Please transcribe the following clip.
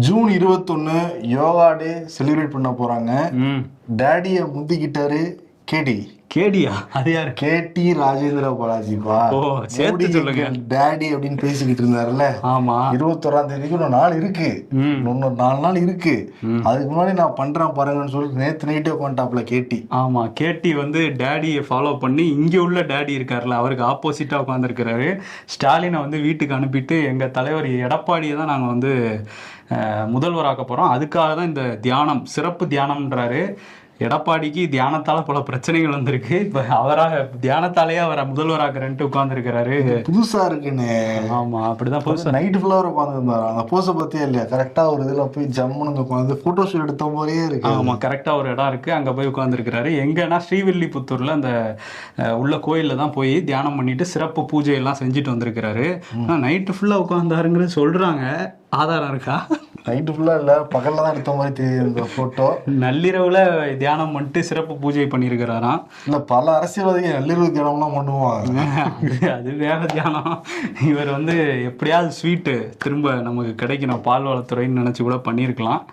June 21 yoga day celebrate பண்ண போறாங்க. டேடிய முந்திக்கிட்டாரு கேடி. கேடியா? அது யாரு? கேடி ராஜேந்திர பாலாஜிப்பா. ஓ, சேர்த்து சொல்லுங்க. டேடி அப்படின்னு பேசிக்கிட்டு இருந்தாருல்ல. ஆமா, 21ஆம் தேதிக்கு இன்னும் நாள் இருக்கு, இன்னொரு 4 நாள் இருக்கு. அதுக்கு முன்னாடி நான் பண்றேன் பாருங்கன்னு சொல்லிட்டு நேத்து நைட்டே உட்காந்துட்டாப்ல கேடி. ஆமா, கேடி வந்து டேடியை ஃபாலோ பண்ணி இங்க உள்ள டேடி இருக்காருல்ல, அவருக்கு ஆப்போசிட்டா உட்காந்துருக்கிறாரு. ஸ்டாலினை வந்து வீட்டுக்கு அனுப்பிட்டு எங்க தலைவர் எடப்பாடியை தான் நாங்க வந்து முதல்வராக்க போறோம், அதுக்காக தான் இந்த தியானம், சிறப்பு தியானம்ன்றாரு. எடப்பாடிக்கு தியானத்தால பல பிரச்சனைகள் வந்திருக்கு. இப்ப அவராக தியானத்தாலேயே அவரை முதல்வராக்குறேன்ட்டு உட்கார்ந்துருக்கிறாரு. புதுசா இருக்குன்னு. ஆமா, அப்படிதான் புதுசா. நைட்டு ஃபுல்லா உட்காந்து இருந்தாரு. அந்த போஸை பத்தியே இல்லையா, கரெக்டா ஒரு இதுல போய் ஜம்முன்னு உட்காந்து போட்டோ ஷூட் எடுத்த மாதிரியே இருக்கு. ஆமா, கரெக்டா ஒரு இடம் இருக்கு, அங்க போய் உட்கார்ந்துருக்கிறாரு. எங்கன்னா ஸ்ரீவில்லிபுத்தூர்ல அந்த உள்ள கோயில்ல தான் போய் தியானம் பண்ணிட்டு சிறப்பு பூஜை எல்லாம் செஞ்சுட்டு வந்திருக்கிறாரு. நைட்டு ஃபுல்லா உட்கார்ந்தாருங்கிறது சொல்றாங்க. ஆதாரம் இருக்கா? நைட்டு ஃபுல்லா இல்ல, பகல்ல தான் எடுத்த மாதிரி தெரியுது இந்த போட்டோ. நள்ளிரவுல தியானம் பண்ணிட்டு சிறப்பு பூஜை பண்ணியிருக்கிறாராம். இல்ல, பல அரசியல்வாதிகள் நள்ளிரவு தியானம்லாம் பண்ணுவாங்க. அது வேற தியானம். இவர் வந்து எப்படியாவது ஸ்வீட்டு திரும்ப நமக்கு கிடைக்கணும் பால்வளத்துறைன்னு நினைச்சு கூட பண்ணியிருக்கலாம்.